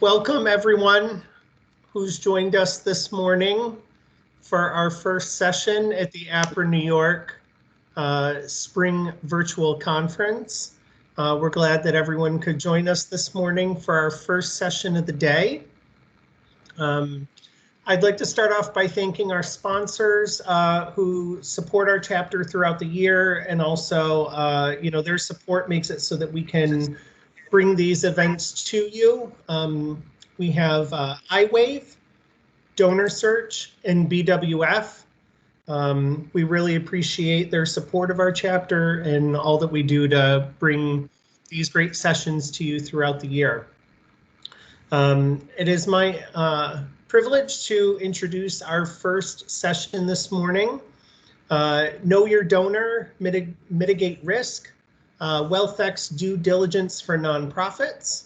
Welcome everyone who's joined us this morning for our first session at the APRA-New York Spring Virtual Conference. We're glad that everyone could join us this morning for our first session of the day. I'd like to start off by thanking our sponsors who support our chapter throughout the year, and also, their support makes it so that we can bring these events to you. We have iWave, Donor Search, and BWF. We really appreciate their support of our chapter and all that we do to bring these great sessions to you throughout the year. It is my privilege to introduce our first session this morning. Know Your Donor, Mitigate Risk, WealthX Due Diligence for Nonprofits.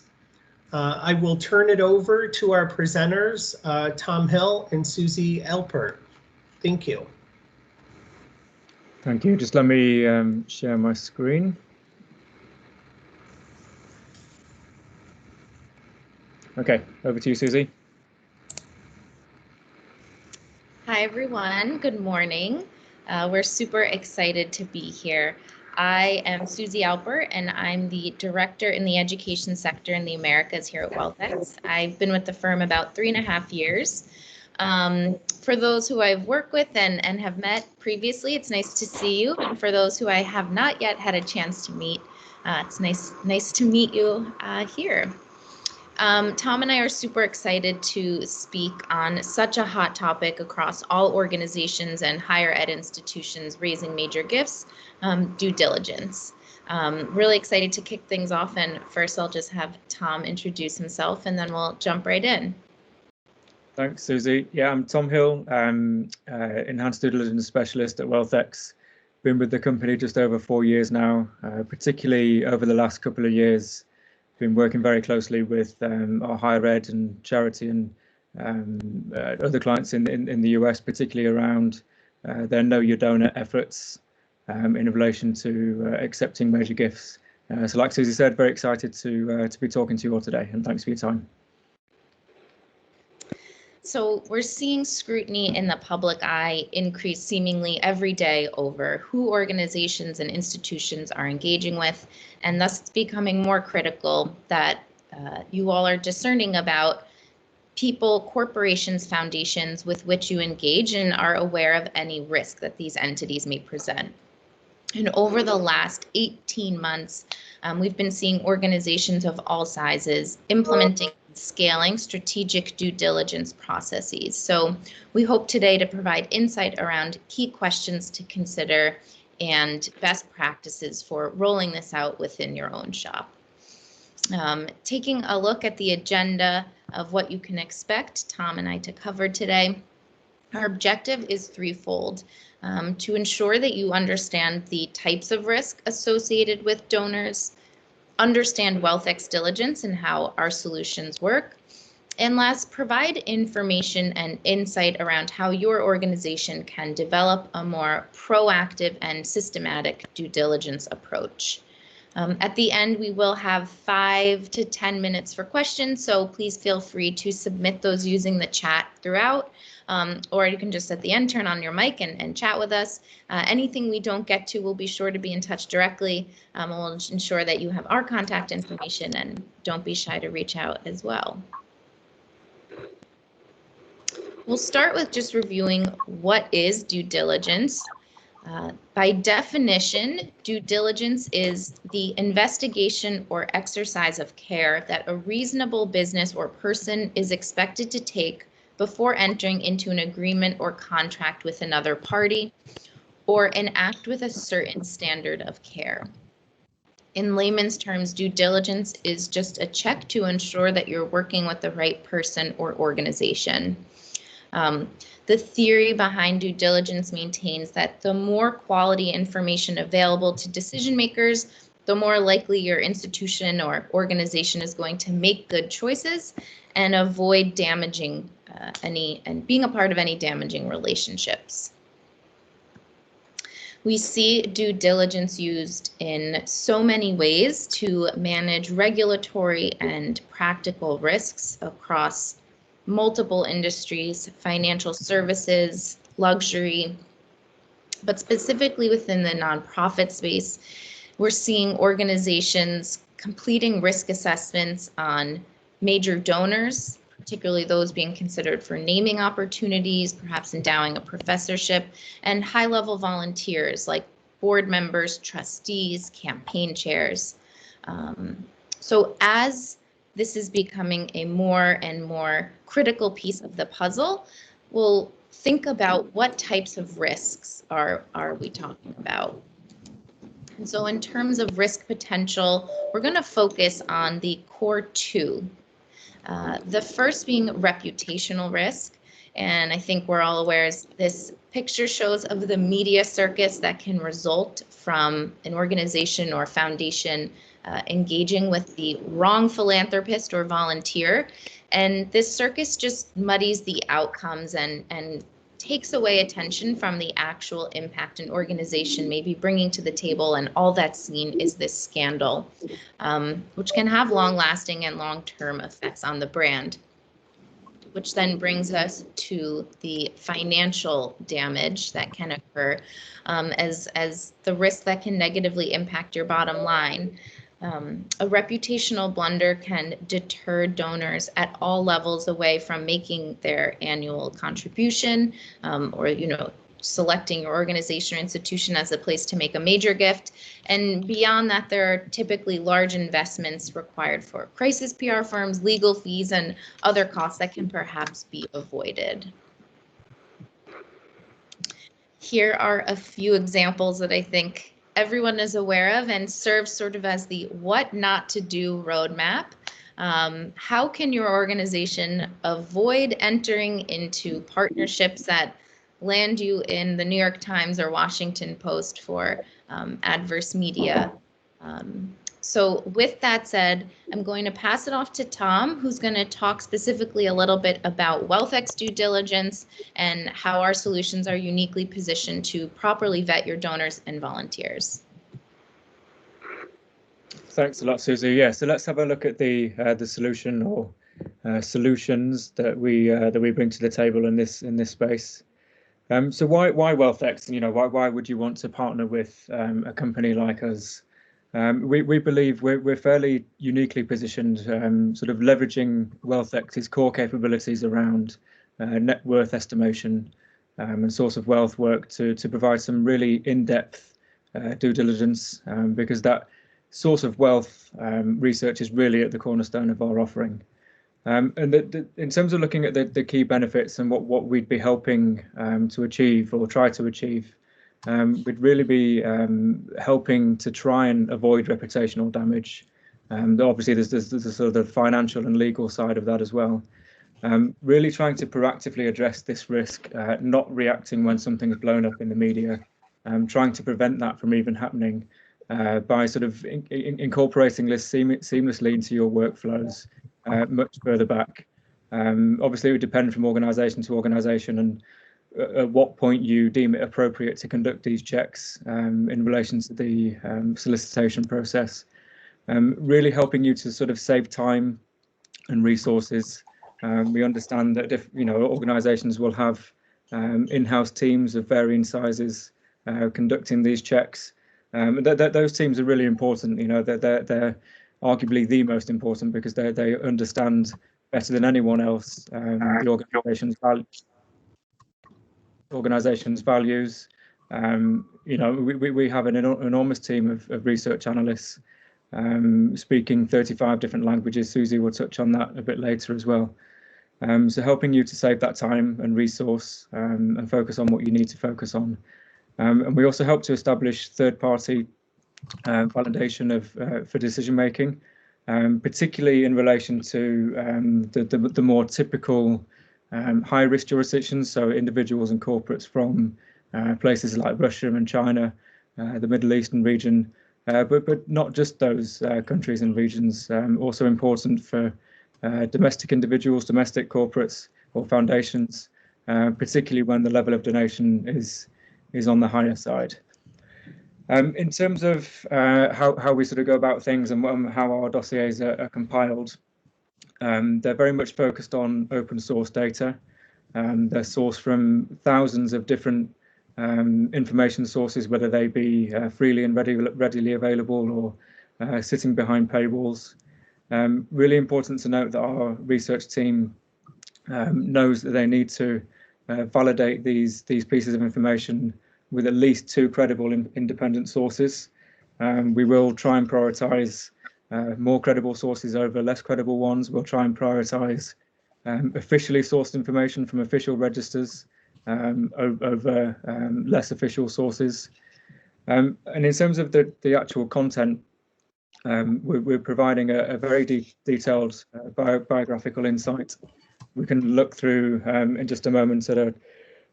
I will turn it over to our presenters, Tom Hill and Susie Alpert. Thank you. Thank you. Just let me share my screen. Okay, over to you, Susie. Hi, everyone. Good morning. We're super excited to be here. I am Susie Alpert, and I'm the director in the education sector in the Americas here at WealthX. I've been with the firm about 3.5 years. For those who I've worked with and have met previously, it's nice to see you. And for those who I have not yet had a chance to meet, it's nice to meet you here. Tom and I are super excited to speak on such a hot topic across all organizations and higher ed institutions raising major gifts, due diligence. Really excited to kick things off, and first I'll just have Tom introduce himself and then we'll jump right in. Thanks, Susie. Yeah, I'm Tom Hill. I'm Enhanced Due Diligence Specialist at WealthX. Been with the company just over 4 years now, particularly over the last couple of years. Been working very closely with our higher ed and charity and other clients in the US, particularly around their Know Your Donor efforts in relation to accepting major gifts. So like Susie said, very excited to be talking to you all today, and thanks for your time. So we're seeing scrutiny in the public eye increase seemingly every day over who organizations and institutions are engaging with, and thus it's becoming more critical that you all are discerning about people, corporations, foundations with which you engage and are aware of any risk that these entities may present. And over the last 18 months, we've been seeing organizations of all sizes implementing scaling strategic due diligence processes. So we hope today to provide insight around key questions to consider and best practices for rolling this out within your own shop. Taking a look at the agenda of what you can expect Tom and I to cover today, our objective is threefold. To ensure that you understand the types of risk associated with donors, understand WealthX diligence and how our solutions work, and last, provide information and insight around how your organization can develop a more proactive and systematic due diligence approach. At the end, we will have 5 to 10 minutes for questions, so please feel free to submit those using the chat throughout, or you can just at the end turn on your mic and chat with us. Anything we don't get to, we'll be sure to be in touch directly. We'll ensure that you have our contact information, and don't be shy to reach out as well. We'll start with just reviewing what is due diligence. By definition, due diligence is the investigation or exercise of care that a reasonable business or person is expected to take before entering into an agreement or contract with another party, or an act with a certain standard of care. In layman's terms, due diligence is just a check to ensure that you're working with the right person or organization. The theory behind due diligence maintains that the more quality information available to decision makers, the more likely your institution or organization is going to make good choices and avoid damaging being a part of any damaging relationships. We see due diligence used in so many ways to manage regulatory and practical risks across multiple industries, financial services, luxury, but specifically within the nonprofit space, we're seeing organizations completing risk assessments on major donors, particularly those being considered for naming opportunities, perhaps endowing a professorship, and high-level volunteers like board members, trustees, campaign chairs. So as this is becoming a more and more critical piece of the puzzle, we'll think about what types of risks are we talking about. And so in terms of risk potential, we're going to focus on the core two. The first being reputational risk. And I think we're all aware as this picture shows of the media circus that can result from an organization or foundation engaging with the wrong philanthropist or volunteer. And this circus just muddies the outcomes and takes away attention from the actual impact an organization may be bringing to the table, and all that's seen is this scandal, which can have long-lasting and long-term effects on the brand. Which then brings us to the financial damage that can occur as the risk that can negatively impact your bottom line. A reputational blunder can deter donors at all levels away from making their annual contribution, or selecting your organization or institution as a place to make a major gift. And beyond that, there are typically large investments required for crisis PR firms, legal fees, and other costs that can perhaps be avoided. Here are a few examples that I think everyone is aware of and serves sort of as the what not to do roadmap. How can your organization avoid entering into partnerships that land you in the New York Times or Washington Post for adverse media? So with that said, I'm going to pass it off to Tom, who's going to talk specifically a little bit about WealthX due diligence and how our solutions are uniquely positioned to properly vet your donors and volunteers. Thanks a lot, Susie. Yeah, so let's have a look at the solution or solutions that we bring to the table in this space. So why WealthX? Why would you want to partner with a company like us? We believe we're fairly uniquely positioned, sort of leveraging WealthX's core capabilities around net worth estimation and source of wealth work to provide some really in-depth due diligence, because that source of wealth research is really at the cornerstone of our offering. And in terms of looking at the key benefits and what we'd be helping to achieve or try to achieve, we'd really be helping to try and avoid reputational damage. Obviously, there's the sort of the financial and legal side of that as well. Really trying to proactively address this risk, not reacting when something is blown up in the media, trying to prevent that from even happening by sort of incorporating this seamlessly into your workflows much further back. Obviously, it would depend from organisation to organisation and at what point you deem it appropriate to conduct these checks in relation to the solicitation process. Really helping you to sort of save time and resources. We understand that organisations will have in-house teams of varying sizes conducting these checks. Those teams are really important. They're arguably the most important because they understand better than anyone else the organization's values. We have an enormous team of research analysts speaking 35 different languages. Susie will touch on that a bit later as well. So helping you to save that time and resource and focus on what you need to focus on. And we also help to establish third-party validation for decision making, particularly in relation to the more typical high-risk jurisdictions, so individuals and corporates from places like Russia and China, the Middle Eastern region, but not just those countries and regions. Also important for domestic individuals, domestic corporates or foundations, particularly when the level of donation is on the higher side. In terms of how we sort of go about things and how our dossiers are compiled, they're very much focused on open source data. They're sourced from thousands of different information sources, whether they be freely and readily available or sitting behind paywalls. Really important to note that our research team knows that they need to validate these pieces of information with at least 2 credible independent sources. We will try and prioritize more credible sources over less credible ones. We'll try and prioritize officially sourced information from official registers over less official sources. And in terms of the actual content, we're providing a very detailed biographical insight. We can look through in just a moment at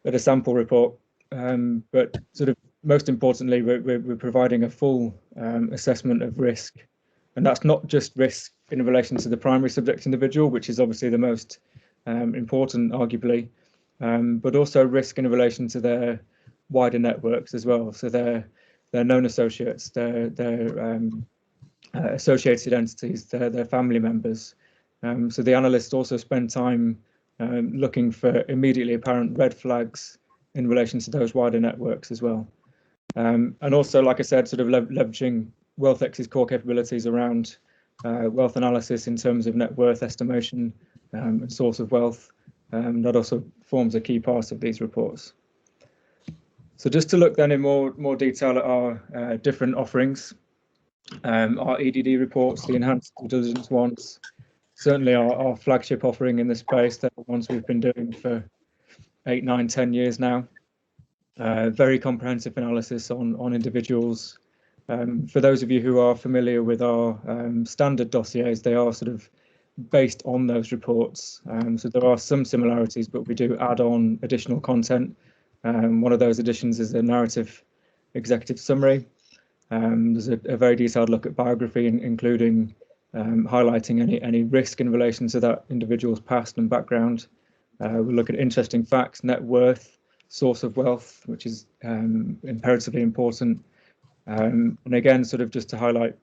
a sample report, but sort of most importantly, we're providing a full assessment of risk, and that's not just risk in relation to the primary subject individual, which is obviously the most important, arguably, but also risk in relation to their wider networks as well. So their known associates, their associated entities, their family members. So the analysts also spend time looking for immediately apparent red flags in relation to those wider networks as well. And also, like I said, sort of leveraging WealthX's core capabilities around wealth analysis in terms of net worth estimation and source of wealth. That also forms a key part of these reports. So just to look then in more detail at our different offerings, our EDD reports, the enhanced due diligence ones, certainly our flagship offering in this space. They're the ones we've been doing for 8, 9, 10 years now. Very comprehensive analysis on individuals. For those of you who are familiar with our standard dossiers, they are sort of based on those reports. So there are some similarities, but we do add on additional content. One of those additions is a narrative executive summary. There's a very detailed look at biography, including highlighting any risk in relation to that individual's past and background. We'll look at interesting facts, net worth, source of wealth, which is imperatively important. And again, sort of just to highlight,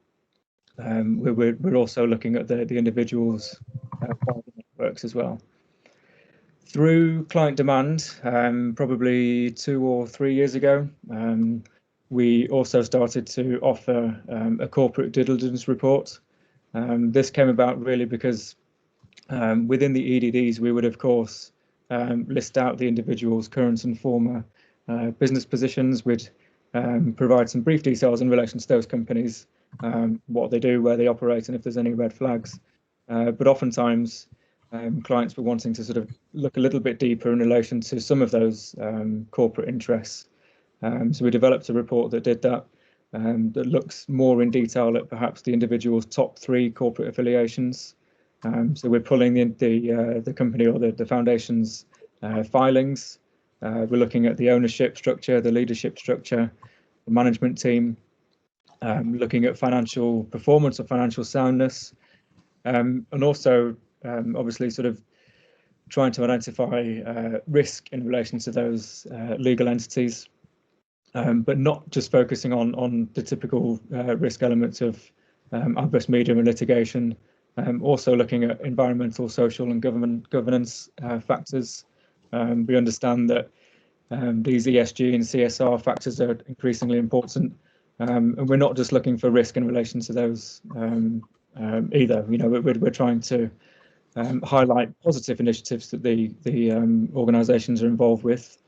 we're also looking at the individual's networks as well. Through client demand, probably 2 or 3 years ago, we also started to offer a corporate diligence report. This came about really because within the EDDs, we would, of course, list out the individual's current and former business positions. We'd provide some brief details in relation to those companies, what they do, where they operate, and if there's any red flags. But oftentimes, clients were wanting to sort of look a little bit deeper in relation to some of those corporate interests. So we developed a report that did that, that looks more in detail at perhaps the individual's top 3 corporate affiliations. So we're pulling the company or the foundation's filings. We're looking at the ownership structure, the leadership structure, the management team, looking at financial performance or financial soundness, and also obviously sort of trying to identify risk in relation to those legal entities, but not just focusing on the typical risk elements of adverse medium and litigation, also looking at environmental, social and governance factors. We understand that these ESG and CSR factors are increasingly important, and we're not just looking for risk in relation to those either. You know, we're trying to highlight positive initiatives that the organisations are involved with,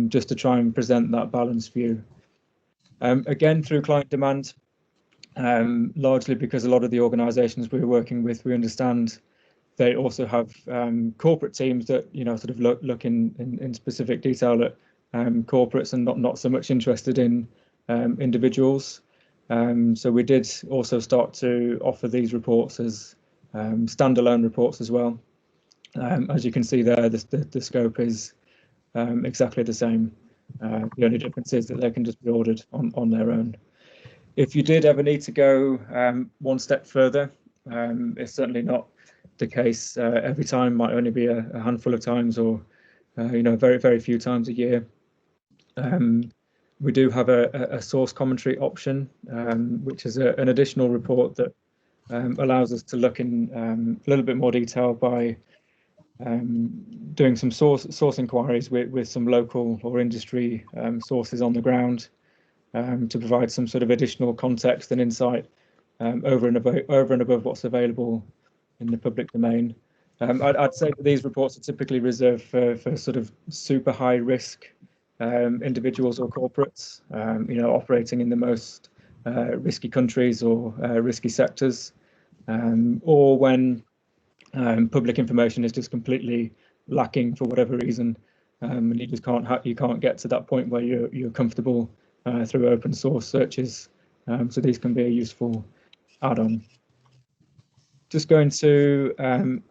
just to try and present that balanced view. Again, through client demand, largely because a lot of the organisations we're working with, we understand they also have corporate teams that, you know, sort of look in specific detail at corporates and not so much interested in individuals. So we did also start to offer these reports as standalone reports as well. As you can see there, the scope is exactly the same. The only difference is that they can just be ordered on their own. If you did ever need to go one step further, it's certainly not the case every time, might only be a handful of times or, you know, very, very few times a year. We do have a source commentary option, which is an additional report that allows us to look in a little bit more detail by doing some source inquiries with some local or industry sources on the ground to provide some sort of additional context and insight over and above what's available in the public domain. I'd say that these reports are typically reserved for sort of super high risk individuals or corporates, operating in the most risky countries or risky sectors, or when public information is just completely lacking for whatever reason, and you just can't get to that point where you're comfortable through open source searches. So these can be a useful add-on. Just going to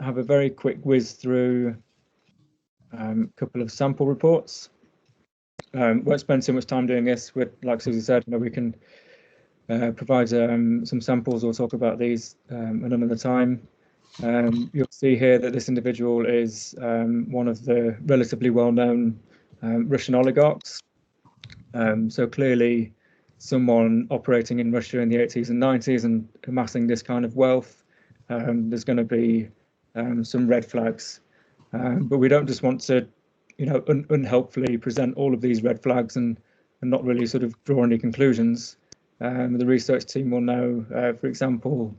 have a very quick whiz through a couple of sample reports. Won't spend too much time doing this. Like Susie said, we can provide some samples or talk about these another time. You'll see here that this individual is one of the relatively well-known Russian oligarchs. So clearly someone operating in Russia in the 80s and 90s and amassing this kind of wealth. There's going to be some red flags, but we don't just want to, unhelpfully present all of these red flags and not really sort of draw any conclusions. The research team will know, for example,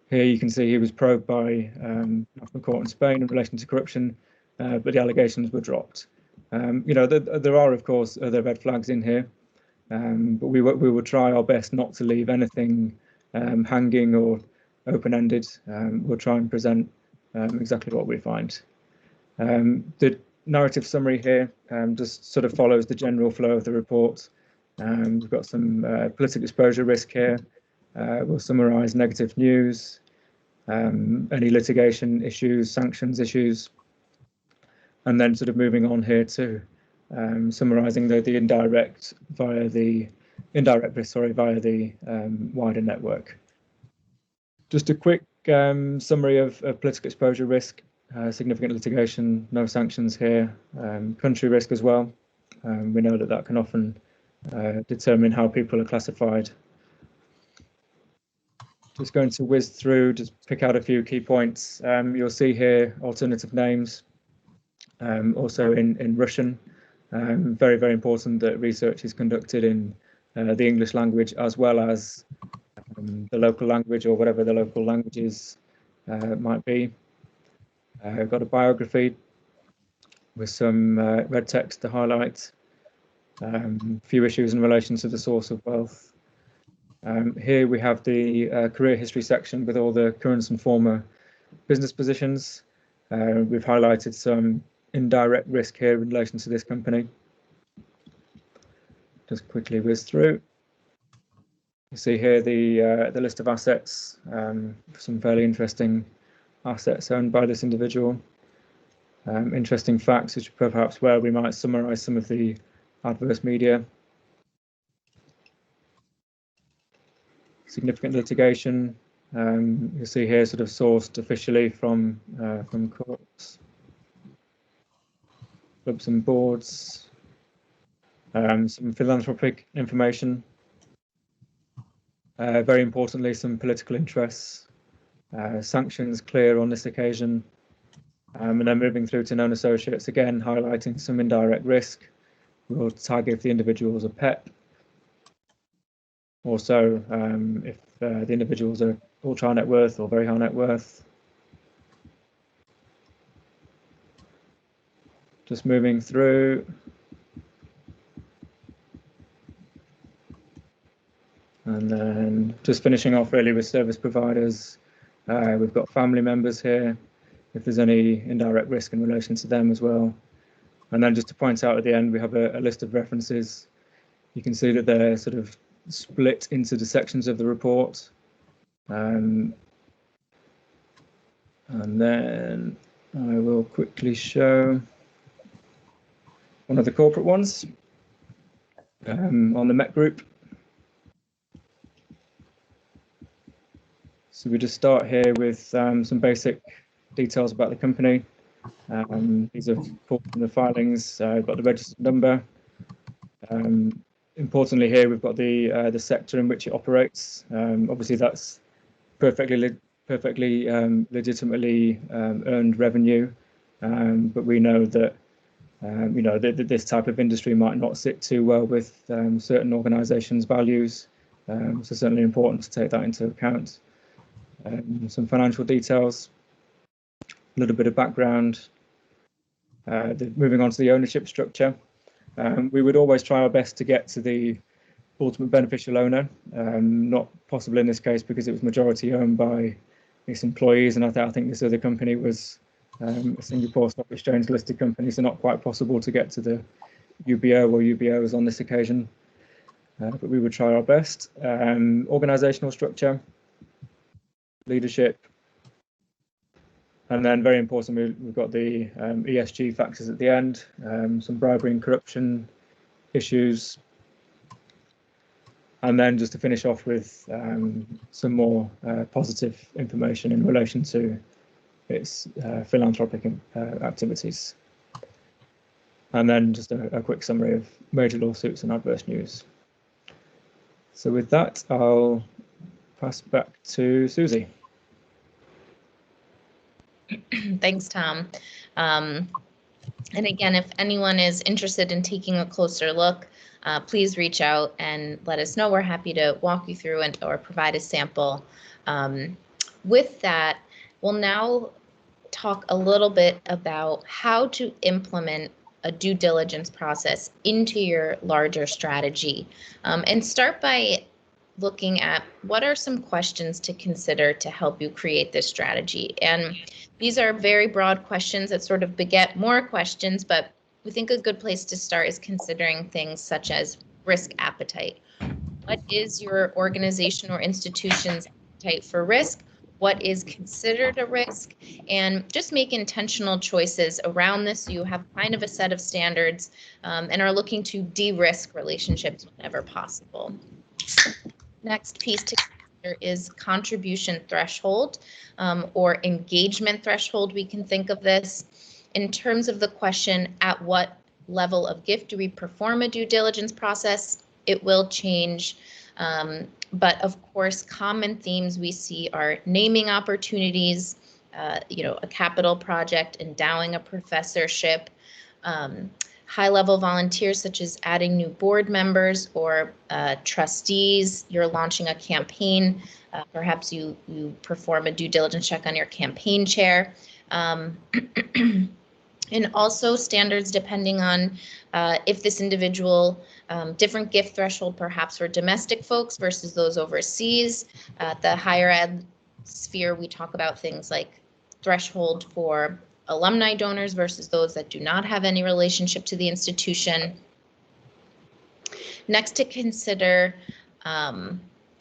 here you can see he was probed by National Court in Spain in relation to corruption, but the allegations were dropped. There are, of course, other red flags in here, but we will try our best not to leave anything hanging or open-ended. We'll try and present exactly what we find. The narrative summary here just sort of follows the general flow of the report. We've got some political exposure risk here. We'll summarise negative news, any litigation issues, sanctions issues, and then sort of moving on here to summarising the indirect risk, via the wider network. Just a quick summary of political exposure risk, significant litigation, no sanctions here, country risk as well. We know that can often determine how people are classified. Just going to whiz through, just pick out a few key points. You'll see here alternative names, also in Russian. Very, very important that research is conducted in the English language as well as the local language or whatever the local languages might be. I've got a biography with some red text to highlight a few issues in relation to the source of wealth. Here we have the career history section with all the current and former business positions. We've highlighted some indirect risk here in relation to this company. Just quickly whiz through. You see here the list of assets, some fairly interesting assets owned by this individual. Interesting facts, which are perhaps where we might summarise some of the adverse media. Significant litigation. You see here sort of sourced officially from courts, clubs and boards. Some philanthropic information. Very importantly, some political interests. Sanctions clear on this occasion. And then moving through to known associates, again highlighting some indirect risk. We'll tag if the individual is a pet. Also, if the individuals are ultra high net worth or very high net worth. Just moving through. And then just finishing off really with service providers. We've got family members here, if there's any indirect risk in relation to them as well. And then just to point out at the end, we have a list of references. You can see that they're sort of split into the sections of the report. And then I will quickly show one of the corporate ones on the Met Group. So we just start here with some basic details about the company. These are pulled from the filings. I've got the registered number. importantly here, we've got the sector in which it operates. Obviously, that's perfectly legitimately earned revenue, but we know that this type of industry might not sit too well with certain organisations' values. So certainly important to take that into account. Some financial details, a little bit of background. Moving on to the ownership structure, we would always try our best to get to the ultimate beneficial owner. Not possible in this case because it was majority owned by its employees, and I think this other company was a Singapore Stock Exchange listed company, so not quite possible to get to the UBO or UBOs on this occasion, but we would try our best. Organisational structure, leadership, and then very important, we've got the ESG factors at the end, some bribery and corruption issues, and then just to finish off with some more positive information in relation to its philanthropic activities. And then just a quick summary of major lawsuits and adverse news. So with that, I'll pass back to Susie. Thanks, Tom. And again, if anyone is interested in taking a closer look, please reach out and let us know. We're happy to walk you through or provide a sample. With that, we'll now talk a little bit about how to implement a due diligence process into your larger strategy, and start by looking at what are some questions to consider to help you create this strategy. And these are very broad questions that sort of beget more questions, but we think a good place to start is considering things such as risk appetite. What is your organization or institution's appetite for risk? What is considered a risk? And just make intentional choices around this so you have kind of a set of standards, and are looking to de-risk relationships whenever possible. Next piece to consider is contribution threshold, or engagement threshold. We can think of this in terms of the question, at what level of gift do we perform a due diligence process? It will change. But of course, common themes we see are naming opportunities, a capital project, endowing a professorship, high-level volunteers such as adding new board members or trustees. You're launching a campaign. Perhaps you perform a due diligence check on your campaign chair. And also standards depending on if this individual, different gift threshold perhaps for domestic folks versus those overseas. The higher ed sphere, we talk about things like threshold for alumni donors versus those that do not have any relationship to the institution. Next, to consider the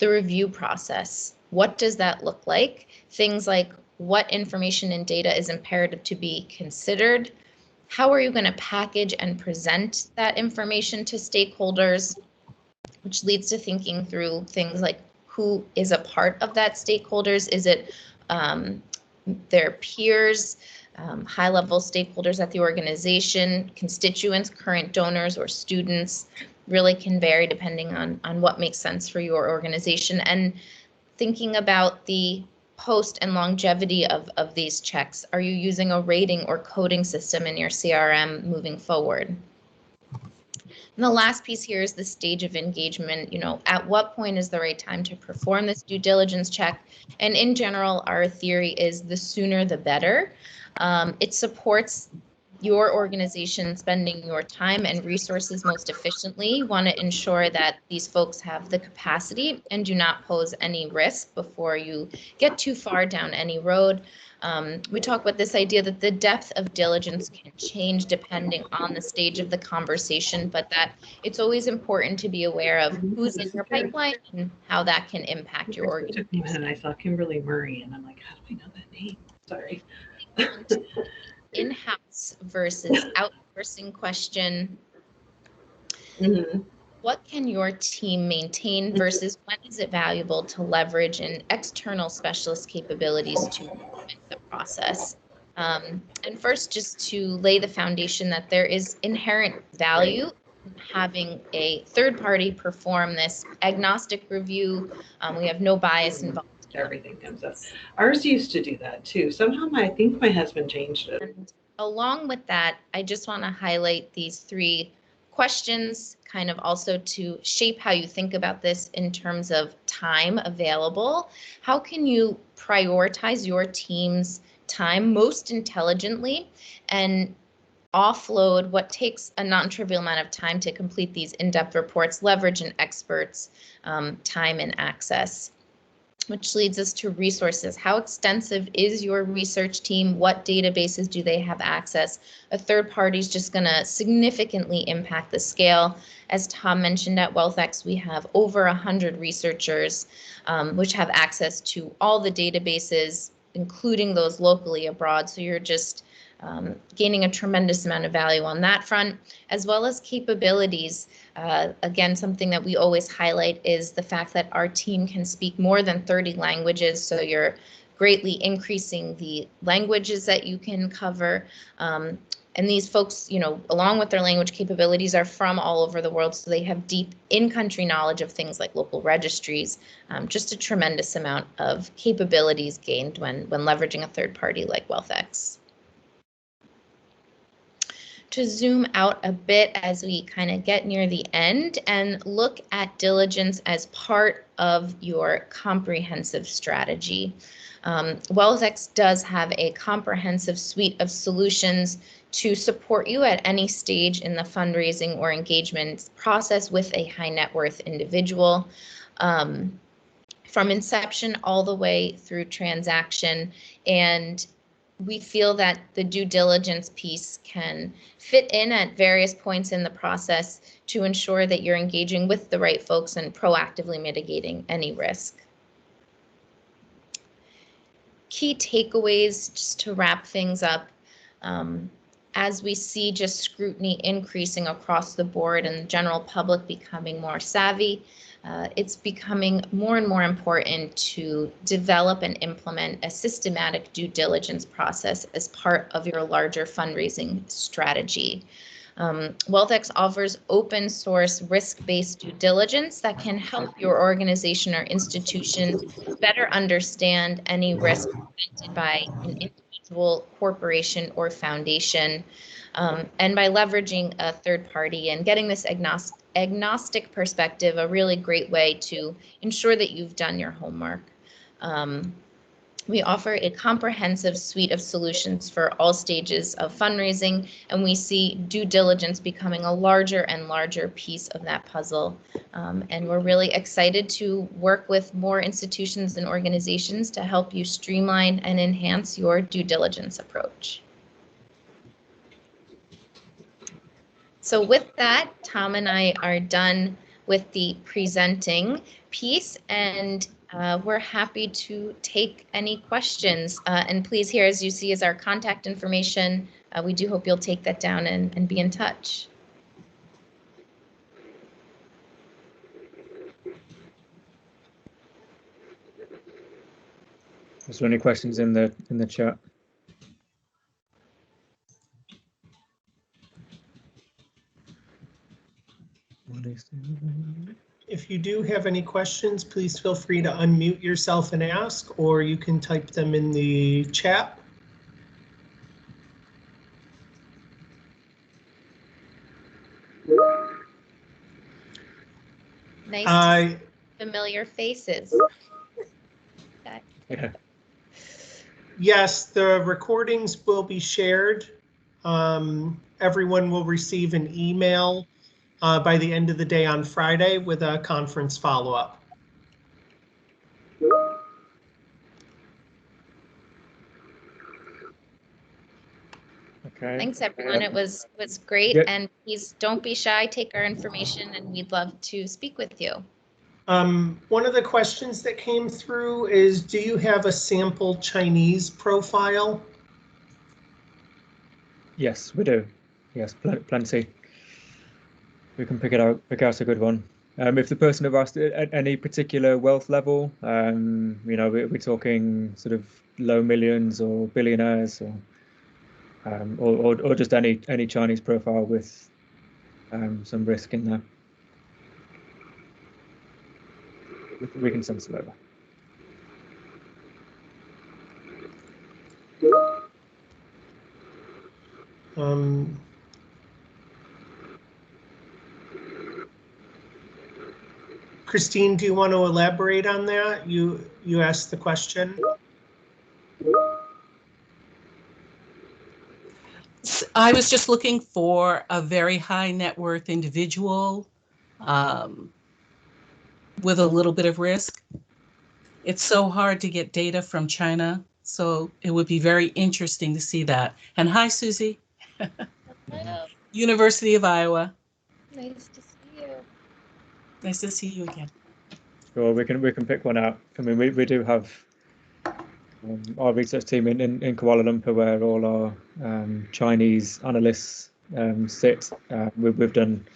review process. What does that look like? Things like what information and data is imperative to be considered? How are you going to package and present that information to stakeholders? Which leads to thinking through things like who is a part of that stakeholders? Is it their peers, high-level stakeholders at the organization, constituents, current donors, or students? Really can vary depending on what makes sense for your organization. And thinking about the post and longevity of these checks. Are you using a rating or coding system in your CRM moving forward? And the last piece here is the stage of engagement. At what point is the right time to perform this due diligence check? And in general, our theory is the sooner the better. It supports your organization spending your time and resources most efficiently. You want to ensure that these folks have the capacity and do not pose any risk before you get too far down any road. We talk about this idea that the depth of diligence can change depending on the stage of the conversation, but that it's always important to be aware of who's in your pipeline and how that can impact your organization. And I saw Kimberly Murray, and I'm like, how do I know that name? Sorry. In-house versus outsourcing question. Mm-hmm. What can your team maintain versus when is it valuable to leverage an external specialist capabilities to implement the process? And first, just to lay the foundation that there is inherent value having a third party perform this agnostic review. We have no bias involved. Everything comes up. Ours used to do that too. Somehow I think my husband changed it. And along with that, I just want to highlight these 3 questions, kind of also to shape how you think about this in terms of time available. How can you prioritize your team's time most intelligently and offload what takes a non-trivial amount of time to complete these in-depth reports, leverage an expert's time and access? Which leads us to resources. How extensive is your research team? What databases do they have access? A third party is just going to significantly impact the scale. As Tom mentioned, at WealthX, we have over 100 researchers, which have access to all the databases, including those locally abroad. So you're just gaining a tremendous amount of value on that front, as well as capabilities. Again, something that we always highlight is the fact that our team can speak more than 30 languages. So you're greatly increasing the languages that you can cover. And these folks, along with their language capabilities, are from all over the world. So they have deep in-country knowledge of things like local registries, just a tremendous amount of capabilities gained when leveraging a third party like WealthX. To zoom out a bit as we kind of get near the end and look at diligence as part of your comprehensive strategy. WealthX does have a comprehensive suite of solutions to support you at any stage in the fundraising or engagement process with a high net worth individual. From inception all the way through transaction, and we feel that the due diligence piece can fit in at various points in the process to ensure that you're engaging with the right folks and proactively mitigating any risk. Key takeaways, just to wrap things up, as we see just scrutiny increasing across the board and the general public becoming more savvy, it's becoming more and more important to develop and implement a systematic due diligence process as part of your larger fundraising strategy. WealthX offers open source risk-based due diligence that can help your organization or institution better understand any risk presented by an individual, corporation, or foundation. And by leveraging a third party and getting this agnostic perspective, a really great way to ensure that you've done your homework. We offer a comprehensive suite of solutions for all stages of fundraising, and we see due diligence becoming a larger and larger piece of that puzzle. And we're really excited to work with more institutions and organizations to help you streamline and enhance your due diligence approach. So with that, Tom and I are done with the presenting piece, and we're happy to take any questions. And please, here, as you see, is our contact information. We do hope you'll take that down and be in touch. Is there any questions in the chat? If you do have any questions, please feel free to unmute yourself and ask, or you can type them in the chat. Nice to see familiar faces. Yeah. Yes, the recordings will be shared. Everyone will receive an email by the end of the day on Friday with a conference follow-up. Okay. Thanks, everyone. It was great. Yep. And please don't be shy. Take our information, and we'd love to speak with you. One of the questions that came through is, do you have a sample Chinese profile? Yes, we do. Yes, plenty. We can pick out a good one. If the person have asked at any particular wealth level, we're talking sort of low millions or billionaires, or just any Chinese profile with some risk in there. We can send some over. Christine, do you want to elaborate on that? You asked the question. I was just looking for a very high net worth individual with a little bit of risk. It's so hard to get data from China, so it would be very interesting to see that. And hi, Susie. Hello. University of Iowa. Nice to see you. Nice to see you again. Sure, we can pick one out. I mean, we do have our research team in Kuala Lumpur, where all our Chinese analysts sit. We've done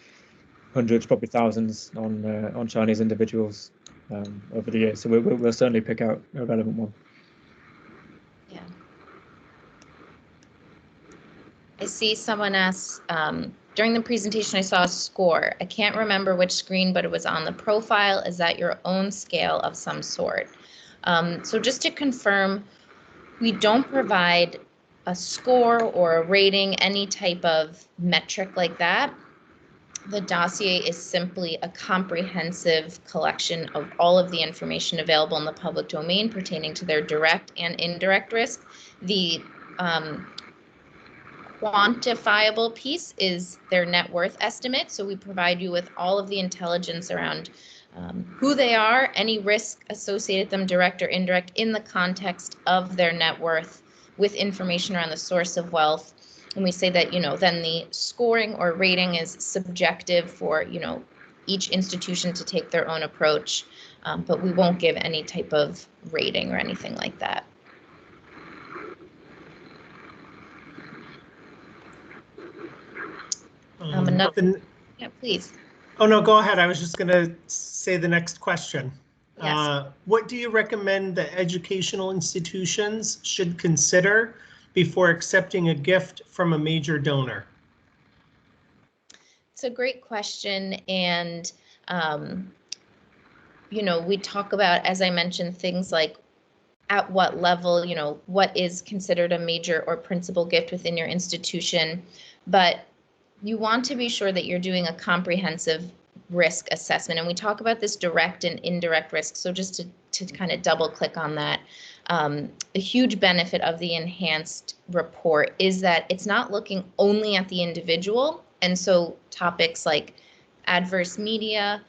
hundreds, probably thousands on Chinese individuals over the years, so we'll certainly pick out a relevant one. Yeah. I see someone asked, during the presentation I saw a score. I can't remember which screen, but it was on the profile. Is that your own scale of some sort? So just to confirm, we don't provide a score or a rating, any type of metric like that. The dossier is simply a comprehensive collection of all of the information available in the public domain pertaining to their direct and indirect risk. The quantifiable piece is their net worth estimate. So we provide you with all of the intelligence around who they are, any risk associated with them, direct or indirect, in the context of their net worth, with information around the source of wealth. And we say that, then the scoring or rating is subjective for, each institution to take their own approach, but we won't give any type of rating or anything like that. Yeah, please. Oh, no, go ahead. I was just going to say the next question. Yes. What do you recommend that educational institutions should consider before accepting a gift from a major donor? It's a great question. And, we talk about, as I mentioned, things like at what level, what is considered a major or principal gift within your institution. But you want to be sure that you're doing a comprehensive risk assessment. And we talk about this direct and indirect risk. So just to kind of double click on that, a huge benefit of the enhanced report is that it's not looking only at the individual. And so topics like adverse media,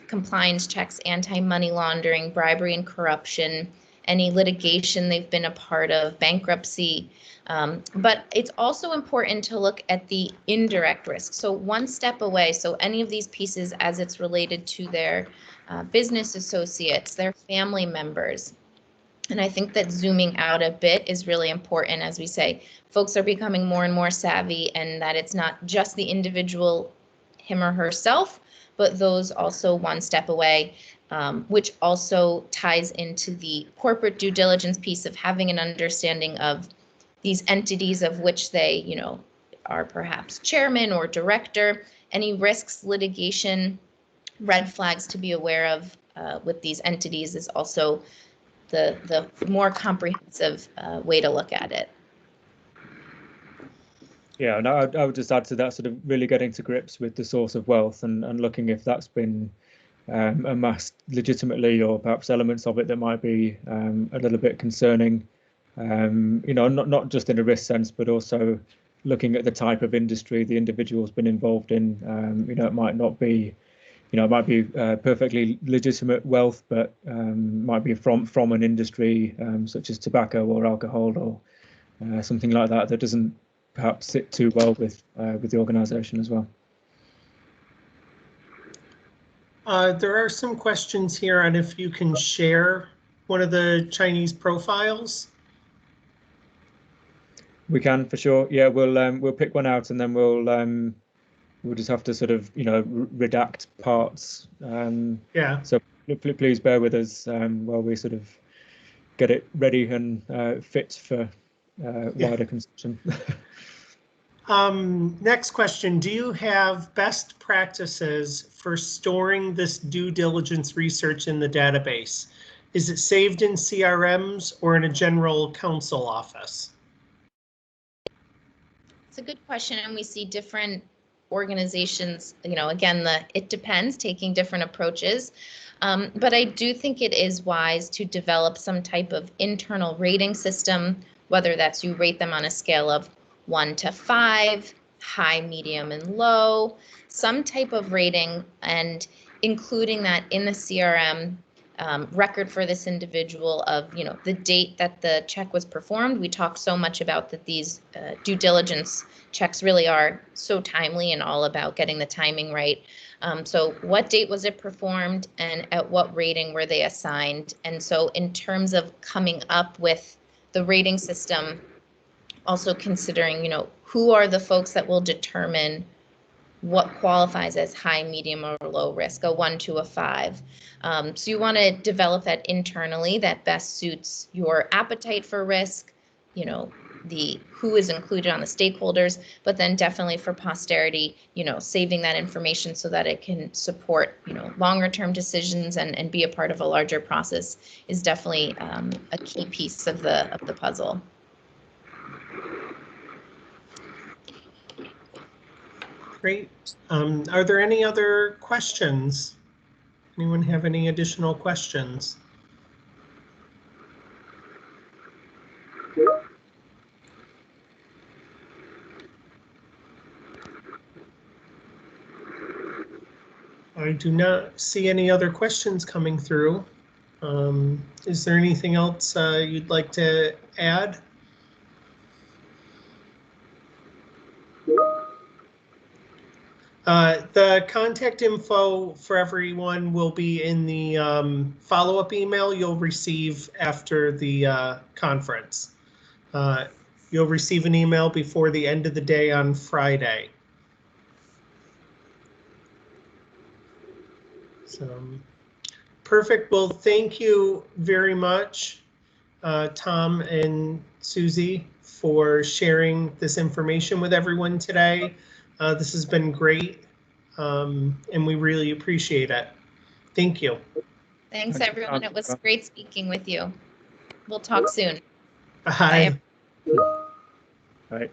compliance checks, anti-money laundering, bribery and corruption, any litigation they've been a part of, bankruptcy. But it's also important to look at the indirect risk. So one step away, so any of these pieces as it's related to their business associates, their family members. And I think that zooming out a bit is really important. As we say, folks are becoming more and more savvy, and that it's not just the individual, him or herself, but those also one step away, which also ties into the corporate due diligence piece of having an understanding of these entities of which they, are perhaps chairman or director, any risks, litigation, red flags to be aware of with these entities is also the more comprehensive way to look at it. Yeah, and I would just add to that, sort of really getting to grips with the source of wealth and looking if that's been amassed legitimately, or perhaps elements of it that might be a little bit concerning. Not just in a risk sense, but also looking at the type of industry the individual's been involved in. It might not be, it might be perfectly legitimate wealth, but might be from an industry such as tobacco or alcohol or something like that doesn't perhaps sit too well with the organisation as well. There are some questions here on if you can share one of the Chinese profiles. We can, for sure. Yeah, we'll pick one out, and then we'll just have to sort of redact parts. Yeah. So please bear with us while we sort of get it ready and fit for wider consumption. Next question. Do you have best practices for storing this due diligence research in the database? Is it saved in CRMs or in a general counsel office? It's a good question, and we see different organizations, again, it depends, taking different approaches. But I do think it is wise to develop some type of internal rating system, whether that's you rate them on a scale of 1 to 5, high, medium, and low, some type of rating, and including that in the CRM record for this individual of, the date that the check was performed. We talk so much about that these due diligence checks really are so timely and all about getting the timing right. So what date was it performed and at what rating were they assigned? And so in terms of coming up with the rating system, also considering, who are the folks that will determine what qualifies as high, medium, or low risk, a 1 to a 5. So you want to develop that internally that best suits your appetite for risk, the who is included on the stakeholders, but then definitely for posterity, saving that information so that it can support, longer term decisions and be a part of a larger process is definitely a key piece of the puzzle. Great. Are there any other questions? Anyone have any additional questions? I do not see any other questions coming through. Is there anything else you'd like to add? The contact info for everyone will be in the follow-up email you'll receive after the conference. You'll receive an email before the end of the day on Friday. So, perfect. Well, thank you very much, Tom and Susie, for sharing this information with everyone today. This has been great, and we really appreciate it. Thank you. Thanks, everyone. It was great speaking with you. We'll talk soon. Bye. Bye.